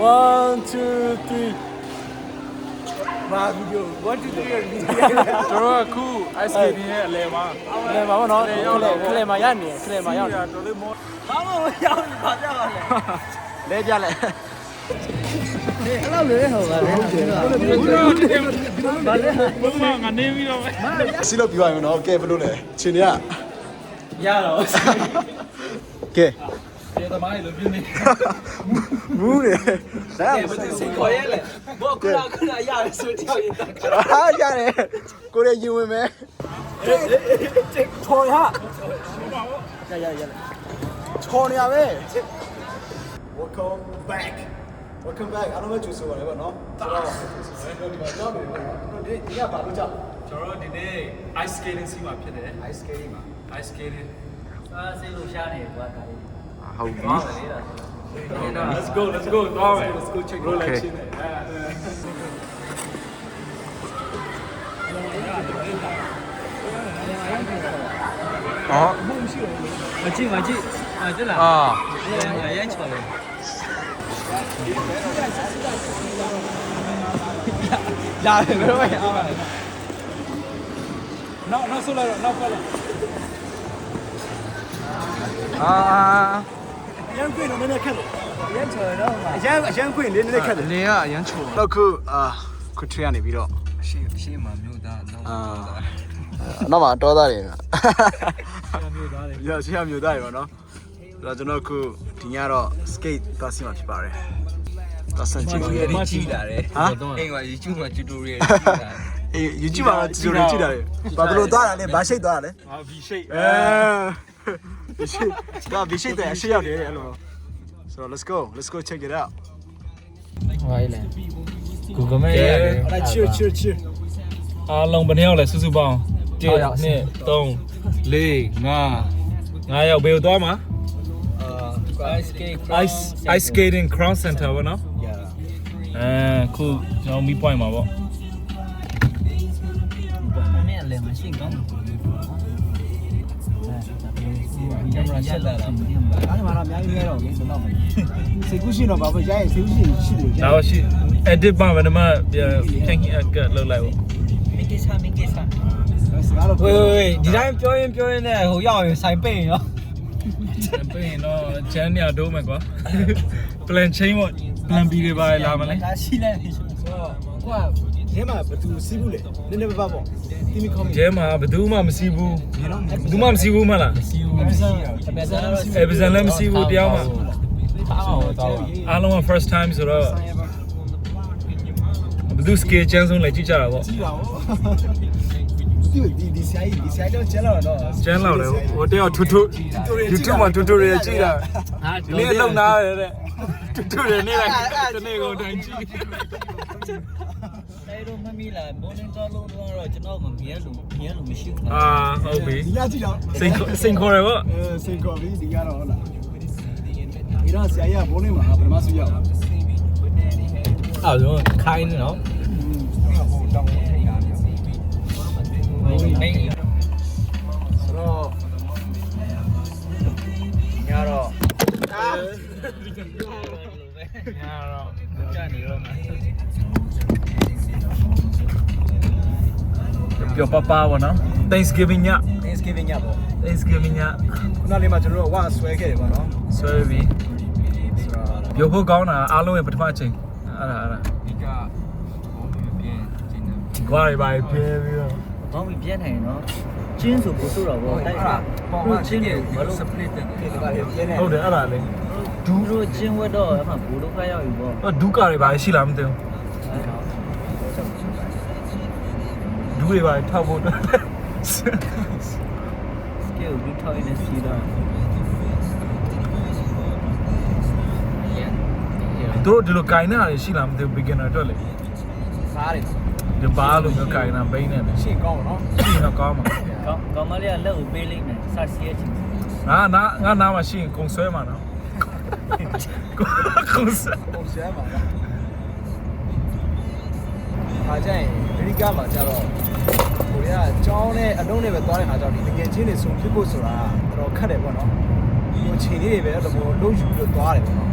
1 2 3 ဘာဗီဒီယို1 2 3ရဒီကျွန်တော်ကခု ice skating ရဲ့အလဲမှာခလဲမှာပေါ့နော်ခလဲမှာရနေခလဲမှာရောက်နေ တော်လေးမော ဘာမှမရောက်ဘူးဘာပြပါလဲလဲပြလဲအဲ့လိုလေဟိုပါလေဘာလဲဘုရားငါနေပြီးတော့ပဲ စီလို့ပြောရမယ်နော်ကဲဘယ်လိုလဲချင်းရရတော့ကဲကျေသမားကြီးလိုပြင်းနေမူးတယ်ဒါ စိတ်ခေါ်ရဲလေဘောခုနရတယ်ဆိုတယောက်ရင်တက်ခါ ဟာရတယ်ကိုရဲရင်ဝင်မယ် ချော်ရရချော်နေရပဲ welcome back အားလုံးပဲကြိုဆိုပါရပါနော်ဆိုတော့ဒီမှာကြောက်နေပါတော့ဒီကဘာလို့ကြောက် ကျွန်တော်ဒီနေ့ ice skating စီးမှာဖြစ်တယ် ice skating မှာ ice skating စိတ်လို့ရှားနေကွာဒါလေး ဟုတ်ပြီ let's go let's go check roll like shit အော်မကြည့်ဟုတ်လားရမ်းချော်လေရတယ်ဘယ်လိုရအောင်လဲနောက်ဆိုလိုက်တော့နောက်ဖက်လိုက်ရန်ကွင်းတော့နည်းနည်းခက်တယ်ရမ်းချော်တော့မှာအရန်ကွင်းလေးနည်းနည်းခက်တယ်လင်းကအရန်ချိုတော့ခုထရနေပြီးတော့ရှေ့မှာမြို့သားနောက်နောက်မှာတောသားတွေမြို့သားတွေရရှိရမြို့သားတွေပါနော်ဒါကျွန်တော်ခုဒီညတော့ skate သွားစီမှာဖြစ်ပါတယ်သွားဆန်ကြည့်ပါဦး ကြည့်လာတယ် ဟာ အိမ်က YouTube မှာ tutorial ကြည့်လာ အေး YouTube မှာ tutorial ကြည့်တာလေဘာလို့သွားတာလဲဘာရှိတ်သွားတာလဲ ဟာ V shape V shape ဒါ V shape တဲ့အရှိရောက်တယ်အဲ့လိုဆိုတော့ let's go check it out ဟိုလေ Google Map ရတယ် အဲ့ cheer အားလုံးဘယ်နှယောက်လဲစုစုပေါင်း1 2 3 4 5ယောက်ဘယ်ကိုသွားမှာ ice skating crown center ဘောနော်ခုကျွန်တော်မီ point မှာပေါ့ နဲ့အလဲမရှိကောင်းကင်မရာဆက်လာတာအဲ့မှာတော့အများကြီးလဲတော့လေဆိုတော့စိတ်ကူးရှိတော့ဘာဖြစ်ရဲစိတ်ကူးရှိတယ်ဒါတော့ရှိ edit ပါဘယ်မှာပြန်ခင်အကလောက်လိုက်ပေါ့မင်းကိစ္စဝေးဒီတိုင်းပြောရင်နဲ့ဟိုရောက်ရင်ဆိုင်ပိတ်ရောပြင်တော့ချမ်းရတော့မယ်ကွာ plan chain ပေါ့ plan B တွေပါလာမလဲဒါရှိလဲဆိုတော့ကွာရဲမှာဘယ်သူစီးဘူးလေနည်းနည်းပါပေါ့တီမီကောမီကျဲမှာဘယ်သူမှမစီးဘူးဘယ်သူမှမစီးဘူးမလားစီးဘူးအပဇန်လည်းမစီးဘူးတရားမှအားလုံးက first time ဆိုတော့ဘယ်သူ scale ချမ်းဆုံးလဲကြည့်ကြတာပေါ့ကြည့်ပါဦးဒီဆိုင်တော့ကျန်တော့ကျန်းလောက်တယ်ဟိုတယောက်YouTube မှာ tutorial ကြည့်တာဒီနေ့လုံနာရတဲ့ tutorial နေ့လိုက်တနေ့ကုန်တိုင်းကြည့်အဲ့တော့မမီလာဘုန်းတော်လုံးတော့ကျွန်တော်မမြဲလို့မရှိဘူးဟုတ်ပြီဒီညကြည့်တော့စိန်ခေါ်ရပေါ့စိန်ခေါ်ပြီဒီကတော့ဟုတ်လားဒီတော့ဆရာကြီးကဘုန်းလေးမှာပထမဆုရောက်အဲ့တော့ခိုင်းနေနော်မင်းဆိုတော့ညတော့ကြာနေတော့ပြောပပပါနော် Thanksgiving ညပေါ့ Thanksgiving ညခုနလေးမှာကျွန်တော်တို့ဝါဆွဲခဲ့တယ်ပေါ့နော်ဆွဲပြီပြောဖို့ကောင်းတာအားလုံးရဲ့ပထမအချိန်အဲ့ဒါဒီကဘောမပြင်းကျင်းတယ်ကွာရီပါပြင်းပြီးတော့ဘောင်းပြင်းနိုင်နော်ကျင်းဆိုပို့ဆိုတော့ဗောတိုက်တာဘောင်းကျင်းတယ်ဘာလို့ split တယ်ဟုတ်တယ်အဲ့ဒါလေဒူးတို့ကျင်းဝတ်တော့အမှဘူလုံးကရောက်ပြီဗောဒူးကာတွေပါရှိလားမသိဘူးဒူးတွေပါထောက်ဖို့scale ဒူးထောက်နေစီတော့တို့ဒီလိုကိုင်းနေတာရှိလားမသိဘူး beginner အတွက်လေစားတယ်ဒီဘာလို့မျိုးကိုင်းတာဘိန်းနေတယ်ရှေ့ကောင်းပါနော်ရှေ့တော့ကောင်းပါကောင်းမလေးကလက်ကိုပေးလိုက်မယ်စစီရဲ့ချင်းငါနားမှာရှိရင်ကုံဆွဲမှာနော်ကုံဆွဲမှာအားကြရင်အမေရိကမှာကျတော့ကိုရီးယားကျောင်းနဲ့အလုံးနဲ့ပဲသွားတဲ့ခါကျတော့ဒီတကယ်ချင်းတွေဆုံဖြစ်ဖို့ဆိုတာတော်တော်ခက်တယ်ပေါ့နော်ဒီချိန်လေးတွေပဲအဲ့လိုမျိုးလုံးယူပြီးတော့သွားတယ်ပေါ့နော်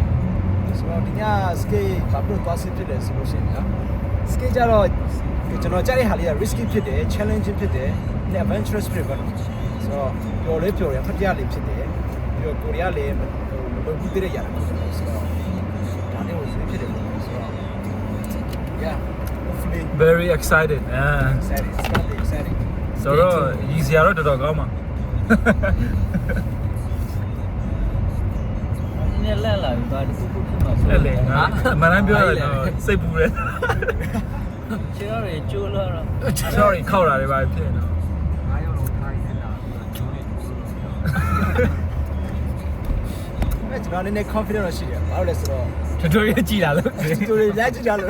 ဆိုတော့ဒီည skate ဘာလို့သွားစစ်ဖြစ်တယ်ဆိုလို့ရှိရင်နော် skate ကြတော့ကျွန်တော်ကြားတဲ့ဟာလေးက risky ဖြစ်တယ် challenging ဖြစ်တယ် adventurous ဖြစ်ပါတော့ဆိုတော့ပျော်လေးပျော်ရဖတ်ပြလေးဖြစ်တယ်ပြီးတော့ကိုရီးယားလည်းမလုပ်ဘူးတဲ့ရတာဖြစ်တယ်ဆိုတော့ဒါလေးကိုဆွေးဖြစ်တယ်ဆိုတော့ yeah hopefully very excited exciting it's gonna be exciting ဆိုတော့ရည်စရာတော့တော်တော်ကောင်းပါ နည်းလက်လာပြီဘာဒီခုခုဖြစ်မှာဆို အဲ့လေငါအမှန်တမ်းပြောရတော့စိတ်ပူတယ် ချေရရကျိုးလာတော့ sorry ခောက်တာတွေပါဖြစ်နေတော့ 9ရောက်တော့ထိုင်နေတာကျိုးနေကျိုးလို့ အဲ့ကျွန်တော်နည်းနည်း confident တော့ရှိတယ်ဘာလို့လဲဆိုတော့ တော်တော်ကြီးကြည်လာလို့ တူတွေလိုက်ကြည့်ကြလို့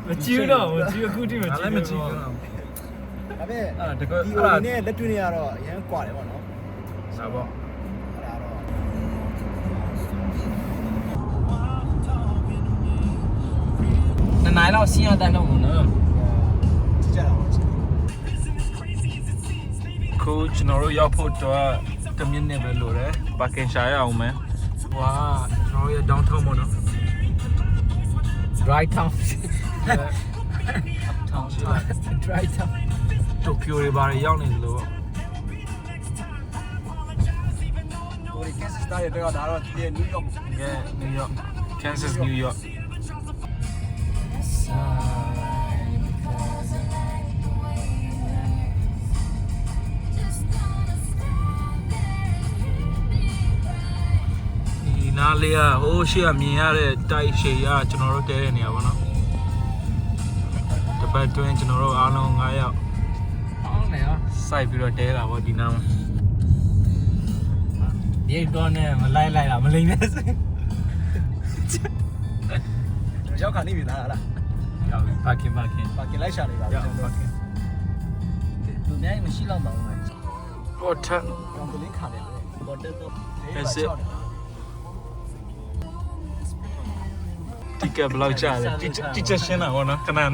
မကြည့်တော့မကြည့်အခုထိမ ငါ ကြည့် လည်းမကြည့်ဘူး ဒါပေမဲ့ အဲ့တကယ် ဒီ အဲ့ဒါ OD နဲ့လက်တွေ့နေရတော့အရင်ကွာတယ်ပေါ့နော် ဒါပေါ့ အဲ့ဒါတော့ နှစ်နိုင်လောက်စီးရတဲ့လောက်ဘူးနော် ကြည့်ကြတာပေါ့ ခုကျွန်တော်တို့ရောက်ဖို့တော့တမိနစ်ပဲလိုတယ်ပါကင်ရှာရအောင်မယ်ဝါကျွန်တော်ရဲ့ downtown ပေါ့နော် right town town right town တိုကျိုတွေဘာတွေရောက်နေသလိုပေါ့ ကိုရီ Kansas တားရတော့ဒါတော့ဒီ New York Yeah New York Kansas New York ဒီနားလေးကဟိုးရှေ့ကမြင်ရတဲ့တိုက်ရှည်ရကျွန်တော်တို့တဲတဲ့နေရာပေါ့နော်တပတ်တွင်းကျွန်တော်တို့အားလုံး9ယောက် အောင်နေရော စိုက်ပြီးတော့တဲတာပေါ့ဒီနားမှာ ဒီတော့နဲ့မလိုက်လိုက်တာမလိမ့်နဲ့စ ရောက်ခါနေပြီလားလား ရောက်ပြီပါကင် ပါကင်လိုက်ရှာနေပါပြီ ရောက်ပါကင် သူများမရှိတော့ပါဘူး ဟိုထက် ကျွန်တော်ကလင်းခါတယ် ဘော်တက်တော့ တီကဘယ်လောက်ကျလဲတီချက်ရှင်းတာပေါ့နော်ခဏနဲ့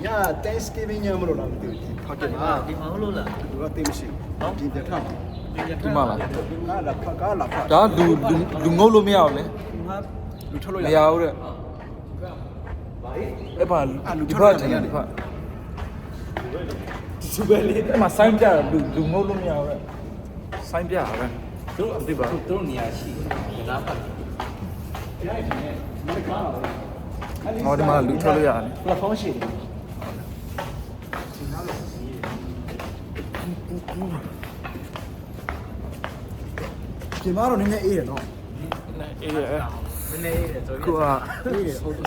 ည Thanksgiving ညမလို့လားမသိဘူးဒီပါကင်မှာ ဒီမှာဟုတ်လို့လား သူကသိမရှိဘူးပြင်ပြထားမှာ ဒီမှာလား ကားလာဖာ ဒါလူငုတ်လို့မရဘူးလေ လူထုတ်လို့ မ ရ ရဘူးတဲ့အဲ့ပါဒီဖက်ချင်ဒီဖက် သူပဲလေ အဲ့မှာဆိုင်းပြတာလူငုတ်လို့မရဘူးတဲ့ဆိုင်းပြတာပဲသူအသိပါ သူတို့နေရာရှိတယ်နားပတ် ဟောဒီမှာလူထွက်လို့ရတယ် platform ရှိတယ်ဒီမှာတော့နည်းနည်းအေးတယ်နော် အေးရ မနေရဆို ခုက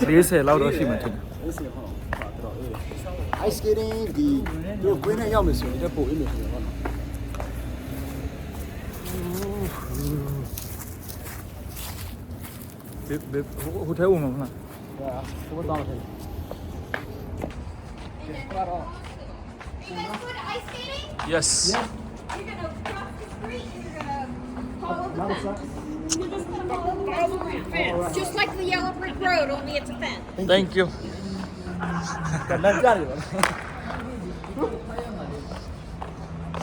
40လောက်တော့ရှိမှထင်တယ် အေးစေဟုတ်ပါတော့အေး ice skating ဒီတို့ကွင်းနဲ့ရောက်မယ်ဆိုရင်တက်ပို့အေးမယ်ဆိုတော့နော် ဟိုထဲဝင်မှာမလား ဟိုတော့တယ် Are you guys going to ice skating? Yes You're gonna cross the street and you're gonna follow the fence. You're just gonna follow the fence. Just like the yellow brick road, only it's a fence. Thank you ကလန်ကြတယ်ပါ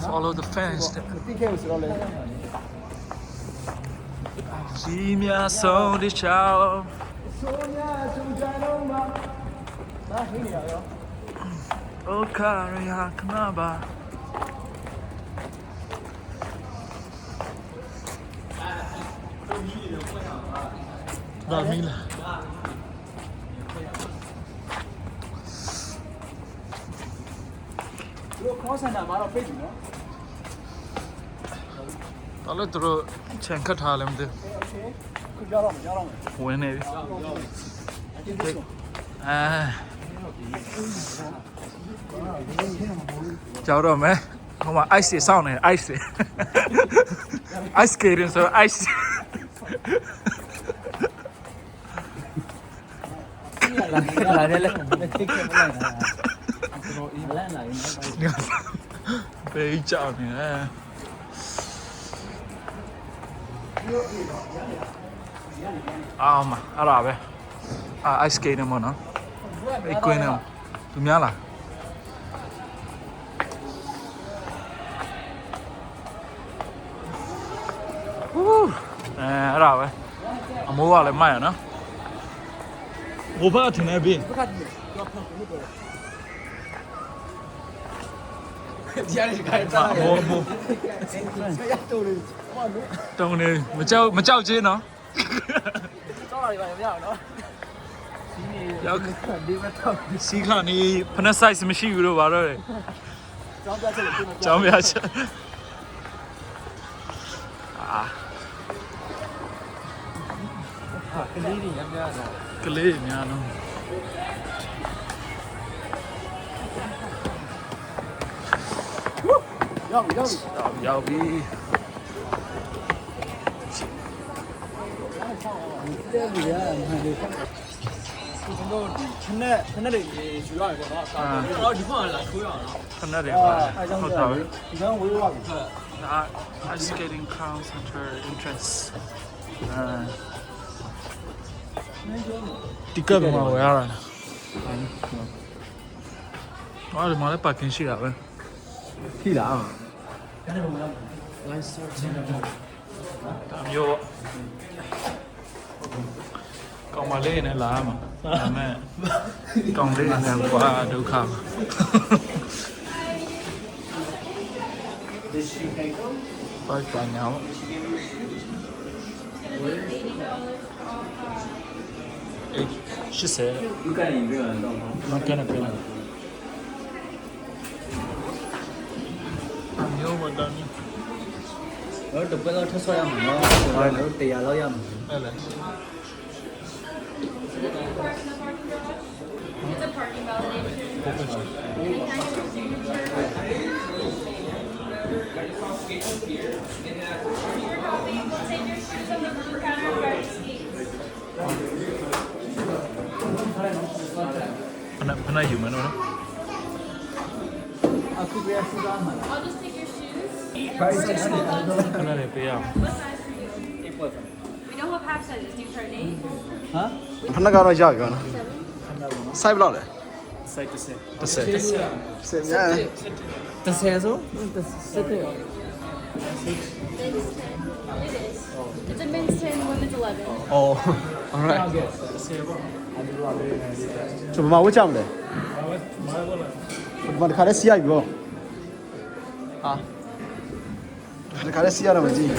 Follow the fence တိခဲ့ဆိုတော့လေ စီမြဆုံးတချောင်း ဆိုညာသူကြတော့မှာဒါဟင်းနေရရော โอคาရယာခနာပါဒါမီလာ တို့ cross center မှာတော့ပြည့်ပြီနော် တော်လို့သူတို့ခြံခတ်ထားလည်းမသိ okay ခုကြောက်တော့မကြောက်တော့မယ် ဘူးဝင်နေပြီ အတင်းတင်း ကြောက်တော့မယ်ဟိုမှာ ice တွေစောင်းနေ ice တွေ ice skating ဆို ice လာတယ်လေတိတ်ခဲ့မလိုက်တာလမ်းလာရင် ဘေးကြောက်နေတယ်အာမအဲ့ဒါပဲice skating ပေါ့နော်အဲ့ကွင်းနေသူများလား အဲ့ဒါပဲအမိုးကလည်းမိုက်ရနော်ဘိုးဘကထင်နေပြီ ဒီအရာကြီးက အမိုးရတော့လေ တုံနေမကြောက်ချင်းနော် တော့လာပြီပါမရအောင်နော် ရောက် ဒီမတော့ စီခါနေဖနက် size မရှိဘူးလို့ပါတော့လေ ကျောင်းပြချက်လို့ ကျောင်းပြချက်အာ ကလေးတွေရမ်းများတာ ကလေးအများနော် ရောက်ပြီ တဲ့လူရမှန်တယ် ကျွန်တော်ဒီခနဲ့လေးယူရတယ်ပေါ့နော်အော်ဒီမှာလာထိုးရအောင် ဖနက်တွေပါဟုတ်တာပဲ ဒီကောင်ဝေးသွားပြီ Ice skating crown center entrance ဒီကပ်မှာဝယ်ရတာအဲ့ဒီမှာလည်း parking ရှိတာပဲ ထိလား ဒါမျိုးကောင်မလေးနဲ့လာမှာဒါမဲ့ကောင်လေးနဲ့ကွာဒုက္ခပါပါညောင်းအေးရှစ်ဆယ် ဒီကနေပြီးတော့ မကနကနမျိုးမတန်း တော့တပတ်တော့ထဆွဲရမှာနော်တော့100လောက်ရမှာ အဲ့လေ It's a parking validation. We'll take your shoes on the blue counter and start to skate. ဖနက်ယူမယ်နော် အခုပြရစတာမှာ I'll just take your shoes. ခဏလေးပေးရအောင် What size for you? We don't have half sizes. Do you turn 8? ဟမ် ဖနက်ကတော့ရောက်ပြီနော်စိုက်ဘလောက်လဲ စိုက်တစ်စက် 10စင်များ တစ်ဆယ်ဆိုစစ်တယ် It is. It's a men's 10, women's 11. အော် alright ကျွန်တော်မဝတ်ချမလဲဘာတခါလဲစီးရပြီပေါ့ဟာတခါလဲစီးရတော့မကြည့်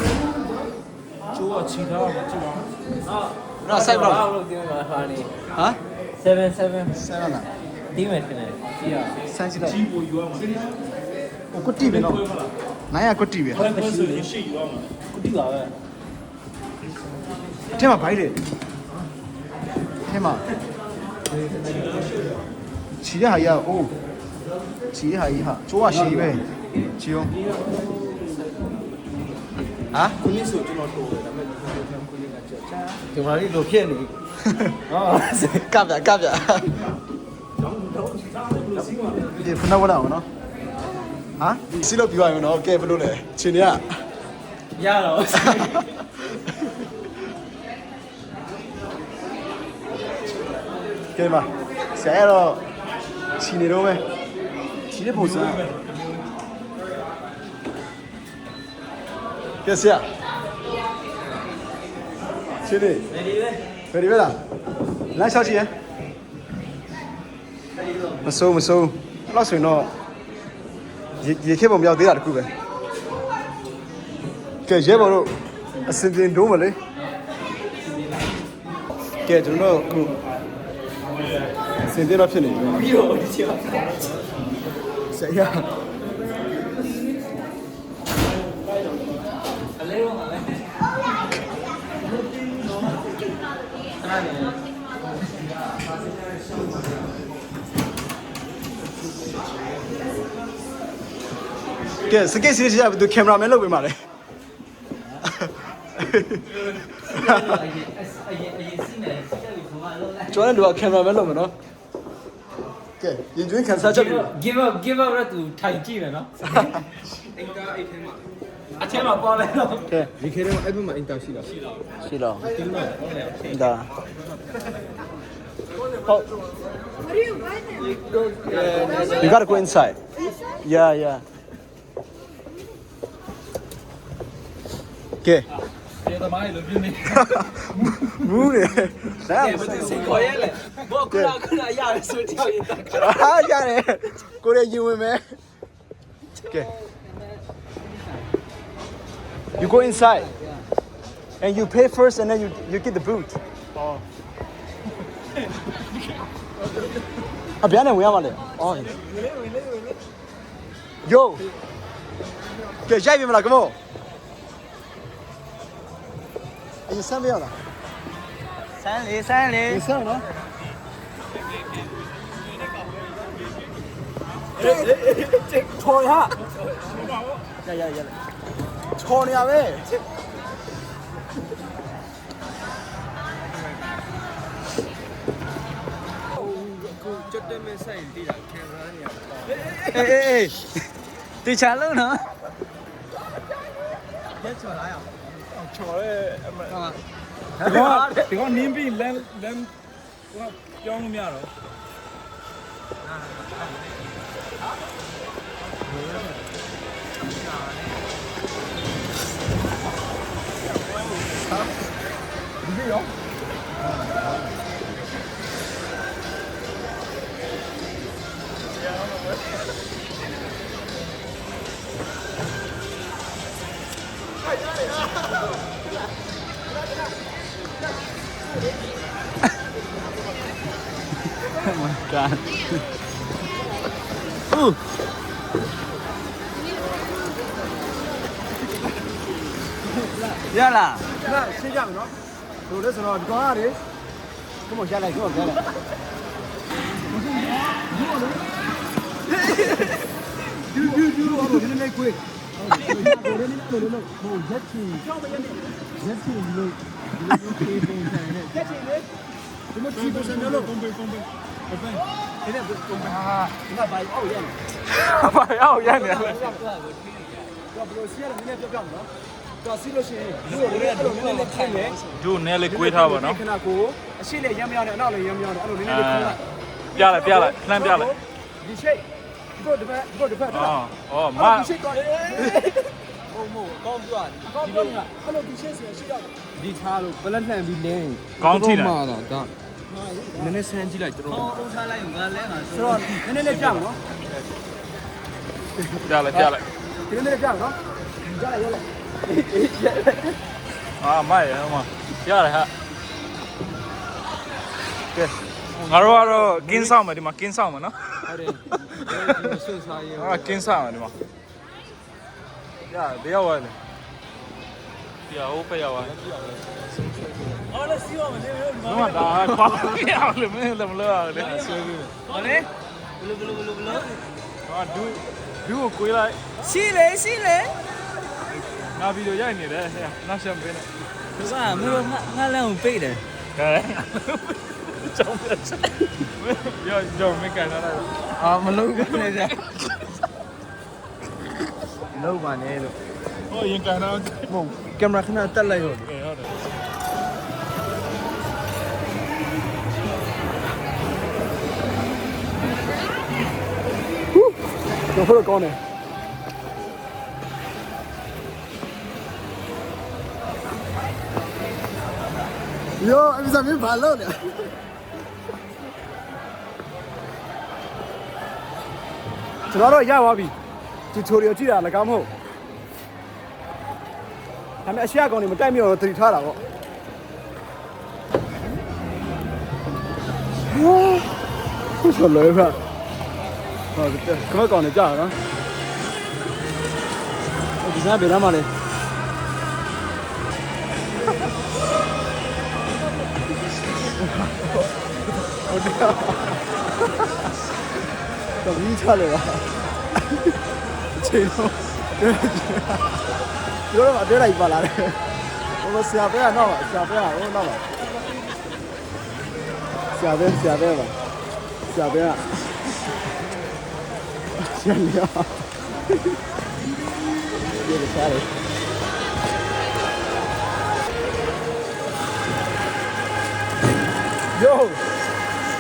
ကျိုးကချီထားတာကြည့်ပါ နော်စိုက်ဘလောက် လို့ပြောမှာဟာနေ ဟမ် 7 7လား ဒီမဲ့တင်တယ်ဒီရ စမ်းကြည့်လိုက် ကြီးကိုယူရမှာ ဟိုကွတီပဲနော်နိုင်ရကွတီပဲ ဘယ်ဆိုရင်ရှိယူရမှာ ကုတိပါပဲ ထဲမှာဘိုက်တယ်ထဲမှာချီရဟာရအိုးချီရဟာကြီးဟာကျိုးကရှည်ပဲချီအောင်ဟာခုနစ်ဆိုကျွန်တော်တိုးတယ်ဒါပေမဲ့ခုနစ်ကကြာ ဒီမှာလေးလိုဖြစ်နေဟော ကပ်ပြဒီဖနာဝနာမနော်ဟာစီလို့ပြောရမယ်နော်ကဲဘလို့လဲချင်းရ ရတော့ ကဲပါဆရာတော့ချီနေတော့ပဲချီတဲ့ပုံစံကဲဆရာချီနေ နေဒီပဲ ဘယ်ဒီပဲလားလမ်းလျှောက်ချီရမစိုးအဲ့တော့ဆိုရင်တော့ရေခေပုံပြောက်သေးတာတခုပဲကဲရဲဘော်တို့အစင်တင်ဒိုးမလေးကဲကျွန်တော်တို့အခုစင်တင်တော့ဖြစ်နေပြီ ပြီးတော့ဒီချာ ဆရာ အလေးရောမှာလဲအဲ့ဒါနေ ကဲစကိတ်စီးရဘူးကင်မရာမန်လုပ်ပေးပါလေ အရင်စီးနေတက်ပြီးခေါ်လာလို့ ကျွန်တော်တို့ကကင်မရာမန်လုပ်မယ်နော်ကဲရင်ကျွင်းခန်းစားချက်ပြီ give up ရတူထိုင်ကြည့်မယ်နော်အင်တာအိတ်ထဲမှာအထဲမှာပေါ်လဲတော့ ကဲ ဒီခေတ်တော့အဲ့ဘက်မှာအင်တာရှိလား ရှိတော့ဒါ What are you buying? you gotta go inside yeah ကဲ ကျေသမားကြီးလိုပြင်းနေ မူးနေဒါ မသိစိတ်ခေါ်ရဲလေဘောခုနရတယ်ဆိုတည်ရင်တက်ခါ ဟာရတယ်ကိုရရင်ဝင်မယ် Okay you go inside and you pay first and then you get the boot အပြန်နဲ့ဝင်ရပါလေအော် yo ကဲရိုက်ပြီမလားကမောအရင်ဆမ်းပြရလား ဆန်းလေဆန်းလေ 你上了。这戳一下。呀！戳你下呗。 ကျွတ်တဲ့မဲ့ဆိုင်တီးတာကင်မရာနေရ 哎，တေချာလုံးနော် ချော်ရဲအမဒီကောင်နင်းပြီးလမ်းပြောင်းလို့မရတော့ ရလား 那先下面喏，有的时候你干啥的？跟我下来，跟我下来。ဘာရောက်ရနေလဲ တော့စီလို့ရှိရင်လူတွေလည်းအဲ့လိုနည်းနည်းခိုင်းမယ် ဒုနဲလေးကွေးထားပါနော် ခဏကိုအရှိလည်းရမ်းမရနဲ့အနောက်လည်းရမ်းမရနဲ့အဲ့လိုနည်းနည်းလေးခိုင်းလိုက် ပြလိုက်လှမ်းပြလိုက် ဒီရှိတ်ဒီတော့ဒီဘက် အော်မ ဒီရှိတ်တော့ ကောင်းပြရတယ် ကောင်းပြောနေတာအဲ့လိုဒီရှိတ်ဆိုရင်ရှိတော့ ဒီထားလို့ပလက်လှန်ပြီးလဲ ကောင်းထိလိုက် မှာတော့ဒါနည်းနည်းဆန်းကြည့်လိုက်တော်တော်ပုံထားလိုက်ငါလဲမှာ ဆိုတော့နည်းနည်းလေးကြောက်နော် ပြလိုက် ဒီနည်းနည်းလေးကြောက်နော်ကြလိုက်ရလိုက် အာမရဟိုမှာရတယ်ဟာကဲငါတို့ကတော့ကင်းဆောင်မယ်ဒီမှာကင်းဆောင်မယ်နော် ဟုတ်တယ်ဆွေးစားရ ငါကင်းဆောင်မယ်ဒီမှာရတယောက်ဝိုင်းလေပြဟိုဖက်ရောက်သွား အော်လက်စီးအောင်မနေဘူး ဘာမှဒါကွာပြအောင်လေမင်းလည်းမလို့ရတယ်ဆွေးပြီး ဟောလေဘလူ ဟာဒူကိုကွေးလိုက် စီလေ ငါဗီဒီယိုရိုက်နေတယ်ဟဲ့နောက်ရှမ်းပေးနေ သူကမင်းငါလမ်းကိုပိတ်တယ် ကဲကြောင်ပြတ်ရောကြောင်မကန်လာ အာမလုံးဘူးလေကြာလုံးပါနဲ့လို့ ဟိုရင်ကန်တော့ မဟုတ်ကင်မရာခဏတက်လိုက်ဟုတ် ဟုတ်တယ် တော့ဖို့ကောင်းတယ်ယောအမစမင်းဘာလုပ်လဲကျွန်တော်တော့ရပါပြီ tutorial ကြည့်တာလည်းကောင်းမဟုတ်ဒါပေမဲ့အရှာကောင်တွေမတိုက်မြော်တော့သတိထားတာပေါ့ဟုတ်ဆိုလဲဗျဟုတ်တယ်ခမကောင်တွေကြာနော်ဒီစားပြန်လာမလဲဟုတ်တယ်တော့ကြီးချလေပါအချိန်တော့ပြောတော့အတွေ့လိုက်ပါလာတယ်ဟိုဆရာပဲကတော့ဆရာပဲဟိုတော့ပါဆရာပဲပါဆရာပဲကဆရာလျောဒီလိုစားတယ်Yo,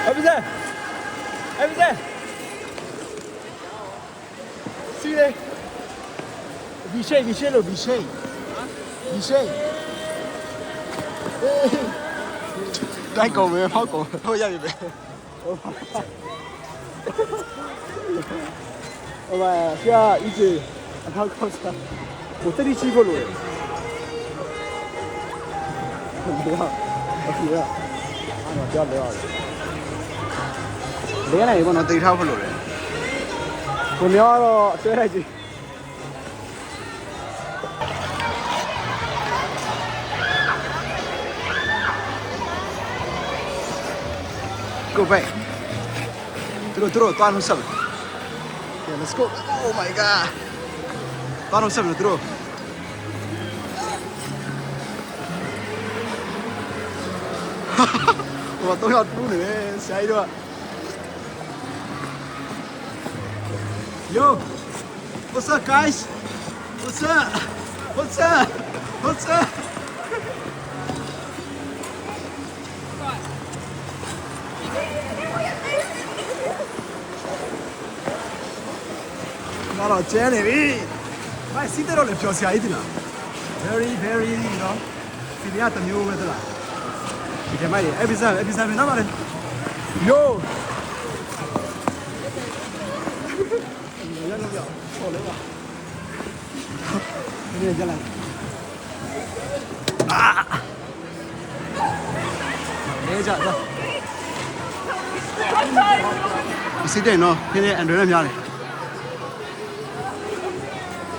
everything. See there? V shape, V shape. တိုက်ကုန်ပဲဟောက်ကုန်ဟိုရပြီပဲဟိုပါရှာ EJ အထောက်ခေါက်စားကိုတတိရှိဖို့လို့ဟုတ်ပါဘူးအဲ့တော့ကြောက်လဲရတယ်လဲနိုင်ဘောနော်တိတ်ထားဖို့လို့လေကိုမျိုးတော့အတွဲလိုက်ကြည့်Go back. Throw. Tuan usap. Okay, let's go. Oh my god. Tuan usap throw. Wah, tôi học luôn này, sai rồi. Yo, what's up, guys? What's up? What's up? What's up? Nó là chén này đi. Mai xin tới đâu lại phiêu xài đi nào. Very, you know. Thì nhà tầm nhiều vậy đó. Thì cái mai đi, episode nó mà đi. Yo. Nhớ không nhở? Ồ lấy vào. Đi ra này. Để chạy ra. Xin đây nó, cái này anh đối làm nhau này.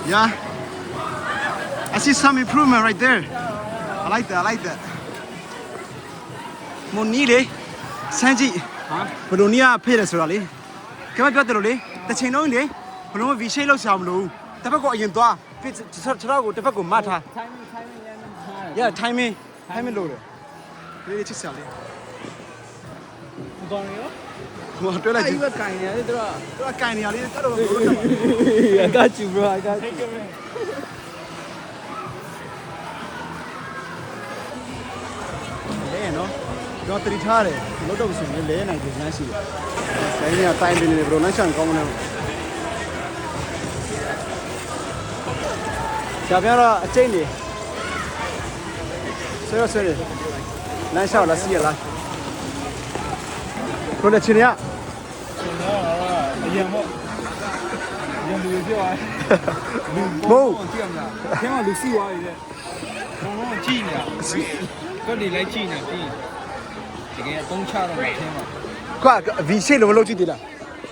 Yeah, I see some improvement right there. I like that. Monile, Sanji. Bolonia paid us early. Come on, got the lolly. The chain only. Bolonia Vishelo Samlu. Tabaco in Dua. Fits Trago, Tabaco Mata. Yeah, timing loader. Really, to sell it. What do I do? I got you, bro. I got you. No? Got the retarded. Look up some lane. I did not see it. I have time in the Bronation Common. Sabiara, a chain. Sorry. Nice out. Let's see a lot. Put a chin up. လူပြောရဘုံကြည့်ရမလားအထင်းကလူစီသွားပြီလေဘုံတော့ကြည့်နေတာကွက်တွေလည်းကြည့်နေပြီတကယ်အသုံးချတော့အထင်းမှာကွာ V ရှေ့လို့မလုပ်ကြည့်သေးလား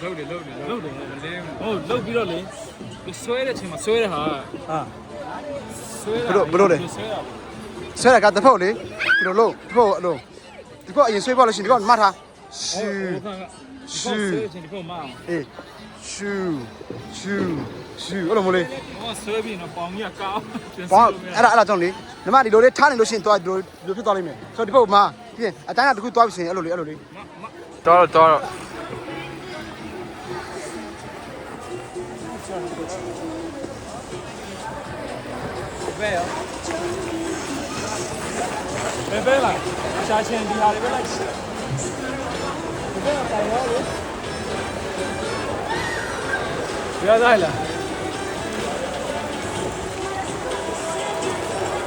လုပ်တယ်မလဲဟုတ်လုပ်ပြီးတော့လေဆွဲတဲ့ချိန်မှာဆွဲတဲ့ဟာဆွဲတာဘလို့လေဆွဲတာကတဖို့လေဒီလိုလို့တဖို့အလုံးဒီဖို့အရင်ဆွဲဖို့လို့ရှင်ဒီကောင်မှတ်ထားရှူရှူဒီဖို့မှအေးရှူအဲ့လိုမလေးဟောဆွဲပြီးတော့ပေါင်ကြီးကောင်းပေါင်အဲ့ဒါကြောင့်လေညီမဒီလိုလေးထားနေလို့ရှိရင်သွားဒီလိုဖြစ်သွားလိမ့်မယ်ဆိုတော့ဒီဘက်မှာပြင်းအတိုင်းကတခုသွားပြီဆိုရင်အဲ့လိုလေးတော်ဘယ်လာရှာချင်ဒီဟာတွေပဲလိုက်ဘယ်တိုင်ရောလေရသားလား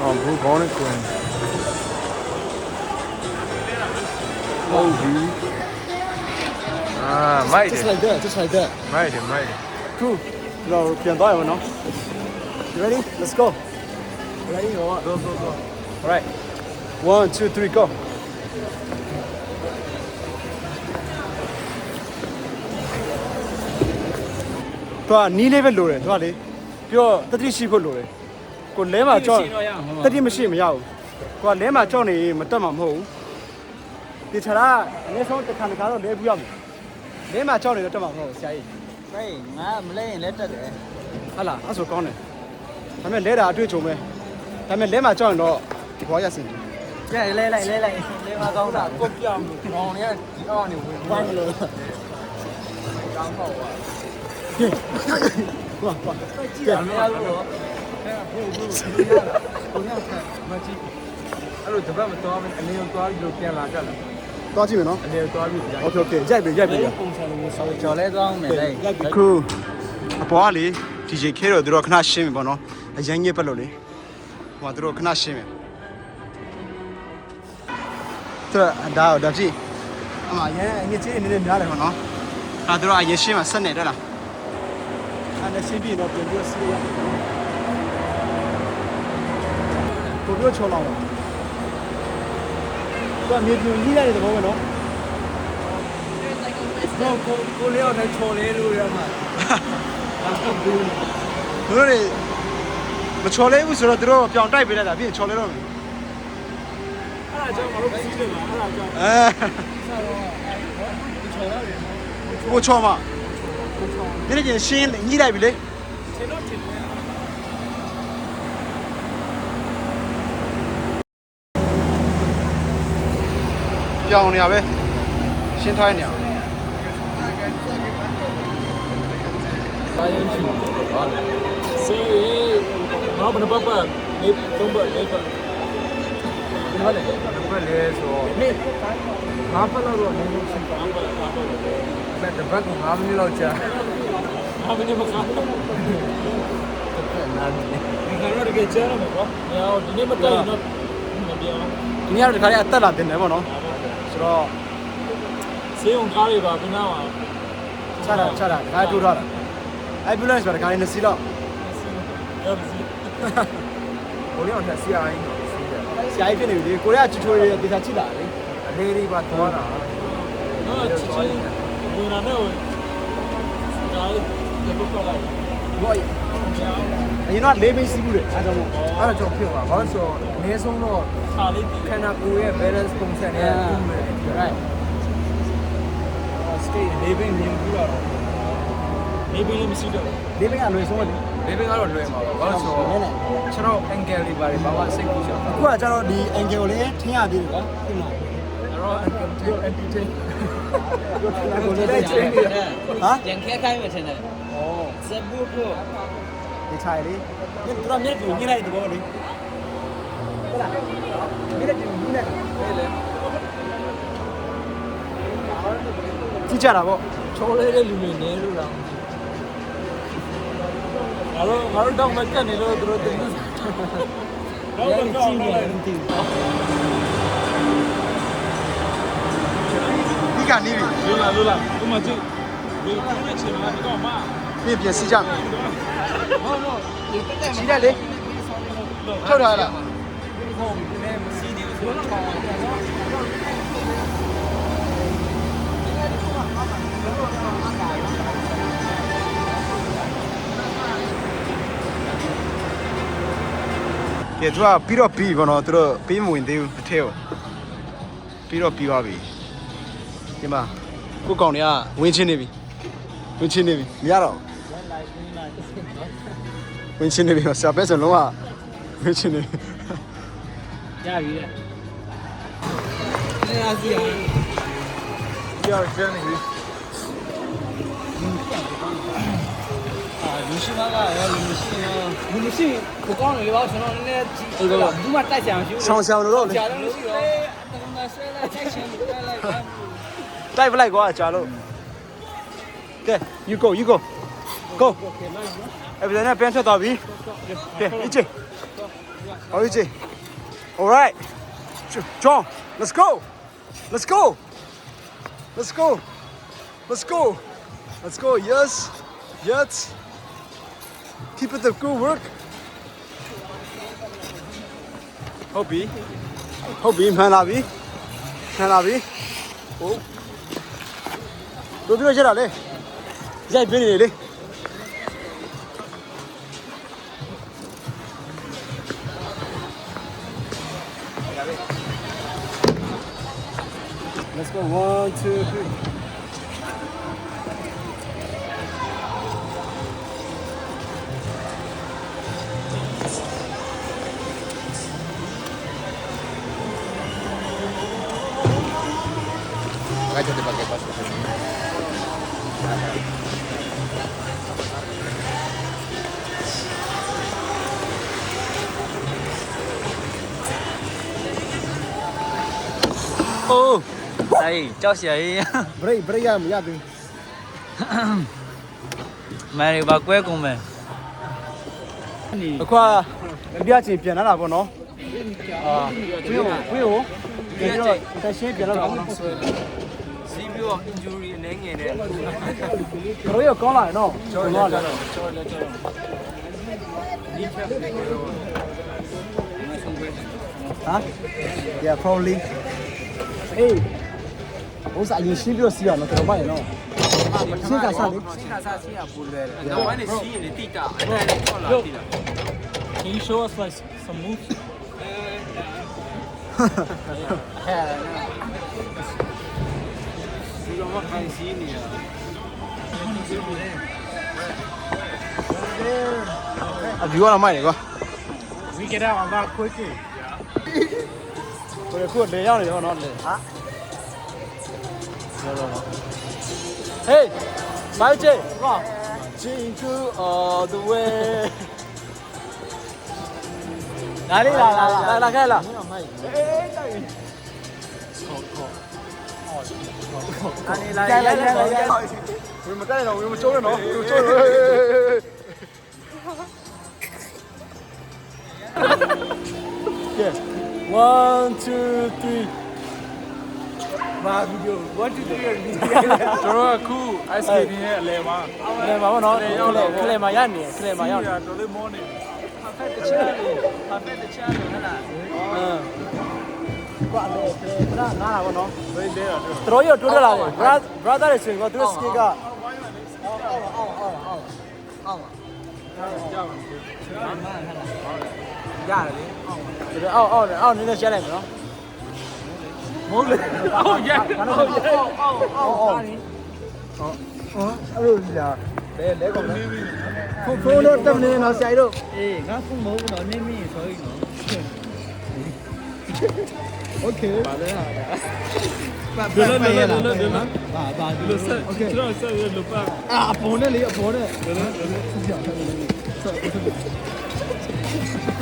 အော်ဘူးကောင်းနေကွန်းဟုတ်ပြီမိုက်တယ် just like that မိုက်တယ် cool တော့ပြန်သွားရအောင်နော် you ready let's go ready go all right 1 2 3 goတော့နီးလေးပဲလိုတယ်တော့လေပြီးတော့တတိရှိဖို့လိုတယ်ကိုလဲမှာကြောက်တတိမရှိမရဘူးကိုကလဲမှာကြောက်နေမတက်မှာမဟုတ်ဘူးဒီချာအနည်းဆုံးတစ်ခါတော့လဲပြီးရမယ်လဲမှာကြောက်နေတော့တက်မှာမဟုတ်ဘူးဆရာကြီးဟေးငါမလဲရင်လဲတက်တယ်ဟာလားအဲ့ဆိုကောင်းတယ်ဒါပေမဲ့လဲတာအတွေ့အကြုံပဲဒါပေမဲ့လဲမှာကြောက်ရင်တော့ဒီဘောရစင်ကြည့်လဲမှာကောင်းတာကိုပြောင်းဘောင်းနေဒီအောက်နေဝင်ဘာလို့ကောင်းတော့哇，这没有路，အဲ့လိုတပတ်မတော်ဘူးအနေနဲ့သွားပြီးတော့ပြန်လာကြလားသွားကြည့်မယ်နော်အနေနဲ့သွားပြီးโอเคရိုက်ပြီပုံစံလိုမျိုးဆောက်ကြော်လဲသွားအောင်မယ်လေခုအပေါ်ကလေ DJ K တော့သူတို့ခဏရှင်းပြီပေါ့နော်အရင်ကြီးပတ်လို့လေဟိုကသူတို့ခဏရှင်းပြီ ဒါကြည့်အမရန်အငစ်ကြီးနည်းနည်းများတယ်ခေါနော်ဒါတို့အရင်ရှင်းမှာဆက်နေတယ်လားအဲ့ဒါရှင်းပြီးတော့ပြန်ပြီးစီးရကိုပြောချောလောက်တော့မြေပြူကြီးလိုက်တဲ့သဘောပဲနော်တော့ကိုလေးအောင်ချော်လေးလို့ရမှာတို့တွေမချော်လေးဘူးဆိုတော့တို့ပြောင်တိုက်ပေးလိုက်တာပြီးရင်ချော်လေးတော့မယ်အဲ့ဒါကြောင့်မလို့စီးတယ်မှာအဲ့ဒါကြောင့်ကိုချော်မှာဒီနေ့ကျရှင်းညှိလိုက်ပြီလေပြောင်းနေရပဲရှင်းထားနေရစီဘာဘနပပနေသုံးပတ်နေပတ်ဒီမှာလေဘယ်လဲဆိုနေငါဖက်တော့နေလို့ရှင်းပါမဲ့တပတ်က5မိနစ်လောက်ကြာ5မိနစ်မကနားနေဒီကတော့တကယ်ကြားရမှာပေါ့။ညာဒီနေ့မတိုင်တော့မပြောင်း။ဒီနေ့ကတော့ဒီခါလေးအသက်လာတင်တယ်ပေါ့နော်။ဆိုတော့ဆေးုံကားတွေပါခဏပါချတာဒါထိုးထားတာ။ ambulance ပါဒီခါလေး2စီးတော့ရောက်ပြီဘိုးလေးအောင်ဆက်ဆရာကြီးဆရာကြီးဖြစ်နေပြီကိုရီးယားချူချိုရီတေချာချိလာလေအလေးလေးပါသွားတာ။နော်ချစ်ဒီနာနဲ့ဒါလေးဒီဘက်လိုက်ဘောအရင်တော့လေးဘိတ်စီးဘူးလေအားကြောင့်အဲ့ဒါကြောင့်ဖြစ်သွားဘာလို့ဆိုတော့အနည်းဆုံးတော့ခါလေးခန္ဓာကိုယ်ရဲ့ balance ပုံစံနဲ့တူမယ် right stay လေးဘိတ်မြင်ဘူးတော့လေးဘိတ်မရှိတော့လေးဘိတ်ကလွယ်ဆုံးတယ်လေးဘိတ်ကတော့လွယ်မှာပါဘာလို့ဆိုတော့ခြေထောက် angle လေးပါတယ်ဘာမှစိတ်ကူးချင်အခုကကျတော့ဒီ angle လေးထင်းရသေးတယ်ကွာဒီမှာအဲ့တော့ amputate ကိုလေးတိုင်းချင်းနေဟာရန်ခဲခိုင်းမယ်ထင်တယ်ဩစဘူဖို့ဒီချိုင်လေးဒီတော့မြက်ကိုညှိလိုက်တဲ့ဘောလေးဟုတ်လားမြက်ကိုညှိလိုက်လေကြည့်ကြတာပေါ့ချောလေးတဲ့လူတွေနေလို့လားငါတို့တော့မကတ်နေလို့တို့တင်နေတော့ကြည့်နေတယ်ဒီကနေပြီလိုလားဥမကြည့်ဒီကချင်လာတော့မပြင်စီကြမယ်ဟုတ်တော့ဒီတက်စီတယ်လေထုတ်ထားလားဟုတ်တယ်စီဒီဆိုတော့ပါကဲသူကပြီးတော့ပြီးဘောနော်သူတို့ပြီးမဝင်သေးဘူးအထဲကိုပြီးတော့ပြီးသွားပြီဒီမှာကိုကောင်တွေကဝင်ချင်းနေပြီမရတော့ဝင်ချင်းနေပြီဆရာပဲဆိုလုံးဝဝင်ချင်းနေရပြီလေနေရာစီအောင်ကြောက်ကျန်းနေပြီလူရှိမကရောလူမရှိကိုကောင်းတယ်လေဘာကျွန်တော်နည်းနည်းဘူးမှတိုက်ချင်အောင်ရှိဆောင်းဆောင်လို့လေကြာတော့မရှိတော့တကယ်ဆွဲလိုက်တိုက်ချင်တယ်လိုက်တိုက်ပလိုက်ကွာကြာလို့ကဲ you go every day ပြန်ထွက်သွားပြီကဲအစ်ချေဟောအစ်ချေ all right John let's go yes keep it the good work ဟုတ်ပြီမှန်လာပြီဟုတ်တို့ပြောကြတာလေရိုက်ပြနေလေLet's go 1 2 3Cállate para que pase. Ô, đây, cho chị. Break ya, ya đi. Mày đi vào quê cùng mày. Qua, bây giờ chỉ biển nó là bọn nó. Quê hổ. တက်ရှင်းပြန်တော့ စီးပြီးတော့ injury အနေငယ်နဲ့ တို့ရကောင်းလာနော်ကျော်လာတယ် ဒီချက်တွေကတော့ ဟာ yeah probably အေးဘိုးစာရင်ရှင်းပြီးတော့စီးရနော်ကျွန်တော်မရနော်ရှင်းကစားလေ စီးခါစားစီးရပူလွယ်တယ်နောက်ပိုင်းနေစီးရင်တိတာအဲ့ဒါလည်းထွက်လာတိတာ Can you show us like some moves? ဒီတော့မှခိုင်စီးနေရ အဗျူကတော့မိုက်တယ်ကွာ We get out on that quickly. ကိုယ်ခုလေရောက်နေရောနော်လေဟာHey မိုက်ချေကွာ Jingle all the way လာလေလာခဲ့လာအေးတိုက်လာဝင်မတိုက်တော့ဝင်မကျုံးနဲ့နော်ဝင်ကျုံးကဲ1 2 3မာဗီဒီယို1 2 3ရဒီကျွန်တော်ကခု ice skating ရဲ့အလဲမှာ လေပါဘောနော်ခလေမှာရနေခလေမှာရောက်နေ တော်လေးမောနေ perfect တချမ်းလေး perfect တချမ်းလေးဟဲ့လား ကွာလေခဏငားတာဘောနော် ဘယ်လဲတော့ တော်ရောတိုးတက်လာတယ် brother တွေဆိုရင်သူတို့ skill ကရတယ်လေ အော်နည်းနည်းရှင်းလိုက်မယ်နော်မဟုတ်လေ အော်ရ အော်အဲ့လိုကြာလဲကောင်နော်ဖုန်းတော့တက်နေနော်ဆရာကြီးတို့ အေးငါဖုန်းမဟုတ်ဘူးနော်နေမင်းဆိုရင်နော် Okay ပါလဲဟာ ပါပါဒီလို ရ လို လား လိုလိုလို ပါဒီ ဒီ လို လိုဆက်ကျွန်တော်ဆက်ရလို့ပါ အပေါ်နဲ့လေအပေါ်နဲ့ လိုလိုလို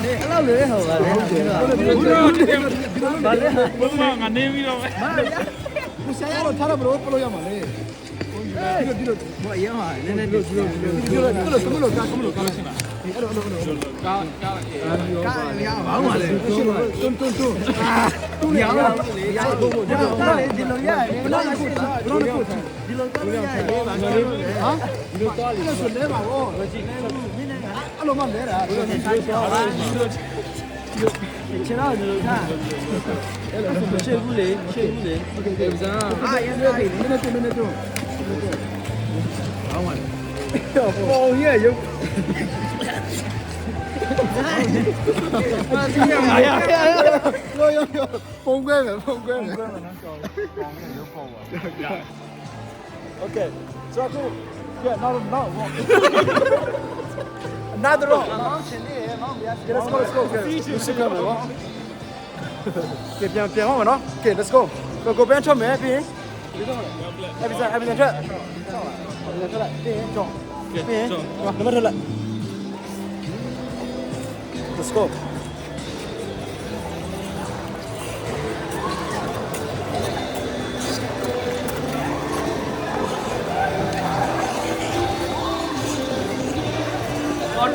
အဲ့လောက်လေဟောပါလေ ဘူးတော့ဘာလဲ ဘူးမငါနေပြီးတော့ပဲ ကိုဆရာကတော့ထားတော့ဘလို့ပလို့ရမှာလေဒီလို ဘောရမှာနည်းနည်းဒီလို ကမလို့ကားလို့ရှင်းလားအဲ့လိုကားရဘာမှမလဲတွန်းသူ့ရအောင်ရဘို့ဒီလိုရတယ်ဘလို့ကိုဘလို့ကိုဒီလိုတော့ရတယ်ဟာဒီလိုတော့လေဆိုလဲပါဘောအဲ့လိုမှလဲတာဒီလိုချင်တော့ဒီလိုထားအဲ့လိုမရှိဘူးလေမရှိဘူးလေโอเคကစားရရပြီနည်းနည်းတော့အောင်းပါလေပုံရဲ့ရုပ်ရောပုံကွဲမယ်နော်ကြော်ပုံရဲ့ရုပ်ပုံပါโอเคဆိုတော့ yeah no another round let's go let's go ပြန်အောင်နော် okay let's go ကိုပြန်ထွက်မယ်ပြီးeverything ထွက်ပြီးကြောင်းပြီးနံပါတ်ထွက်လိုက် let's go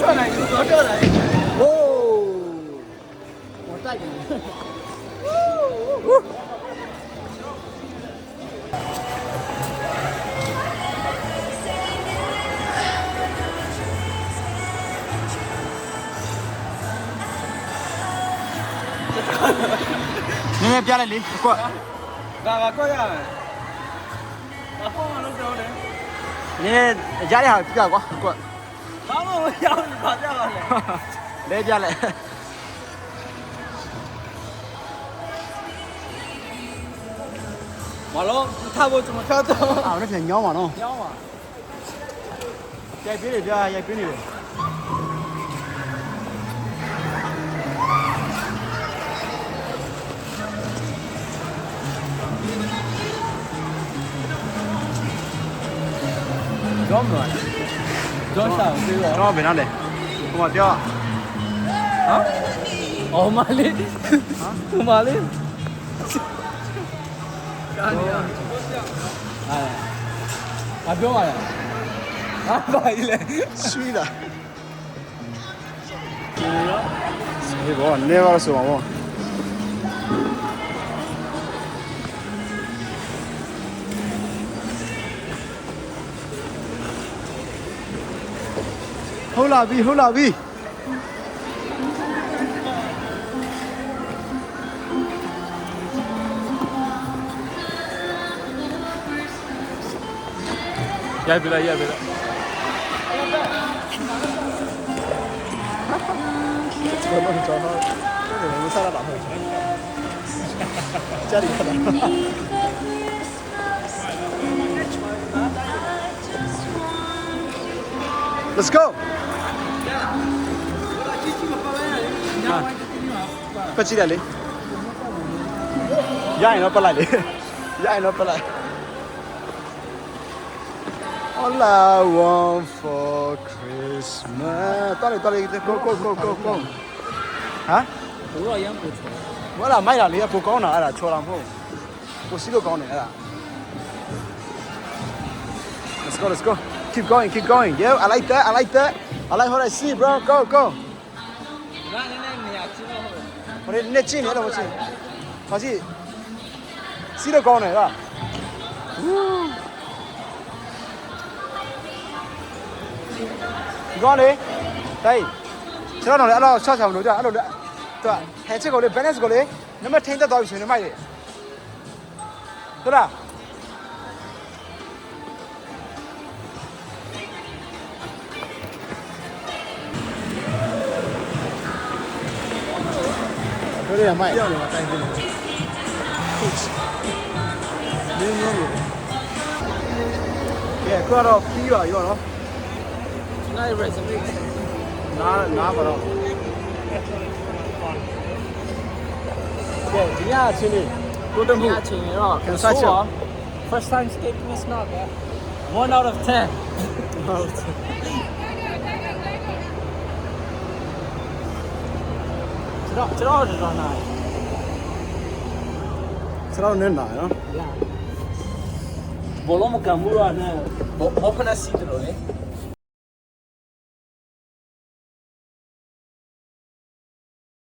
ထွက်နိုင်ဘူးတော့ထွက်နိုင် โอ้หมดတိုက်တယ်နည်းနည်းပြလိုက်လေကွက် ဒါကကွက်ရမယ်အဖေမလုပ်တော့လေ နည်းနည်းကြားရဟာပြကွာကွက် ဘာမှမရောက်ဘူးပါကြပါလေ လဲပြလိုက် မလို့ထားဖို့ကျွန်တော်ထားတော့ အော်လည်းပြန်ညောင်းပါနော် ညောင်းပါ ရိုက်ပေးတယ်ဗျာရိုက်ပေးနေတယ်ကြောင်းမလားကြောင်းစားပြီးတော့ တော့ဘယ်နဲ့လဲဟိုမှာပြော အော်မလေးဟိုမလေးကာနေရအပြောပါရဟာပါလေ ဆွီးတာဒီဘောနေပါဆိုပါဘော ဟုတ်လာပြီဟုတ်လာပြီ ရိုက်ပြီလားရိုက်ပြီလား ကျွန်တော်ကျွန်တော်မစားရပါဘူးကြားရပါလား Let's go ပတ်ကြည့်ရလေရရင်တော့ပတ်လိုက်လေရရင်တော့ပတ်လိုက် All I want for Christmas တော်လေ go go go go go ဟမ် ဘိုးကရမ်းပူချော ဘာလာမိုက်လာလေပိုကောင်းတာအဲ့ဒါချော်တာမဟုတ်ကိုစီးလို့ကောင်းတယ်အဲ့ဒါ Let's go keep going yeah I like that I like what I see bro go ဒါနဲ့နေရာချင်းတော့ဟုတ်တယ် ဘာလဲနဲ့ချင်းနေတော့မချင်းဘာကြီးစီးလို့ကောင်းတယ်ဟာဒီကောင်းလေတိုင်ကျွန်တော်တို့လည်းအဲ့လိုဆော့ဆောင်လို့ကြာအဲ့လိုလည်းသူကဟန်ချစ်ကိုလေ balance ကိုလေနံပါတ်ထိန်းသက်သွားပြီဆိုရင်မိုက်တယ်ဟုတ်လားတို့ရမိုက်ပြောင်းနေတာတိုင်တယ်ဟုတ်နင်းနေတယ်ကဲကတော့ပြီးရောနော် နိုင် reservation နားပါတော့ကဲဒီညအချင်းလေးကိုတမှု ညချင်းရော first time skating is not bad 1 out of 10ကျွန်တော်နိုင် စရောင်းနေနာနော် ဘောလုံးမကမှုရနဲ့ဘောဖနာစီတယ်လို့လေ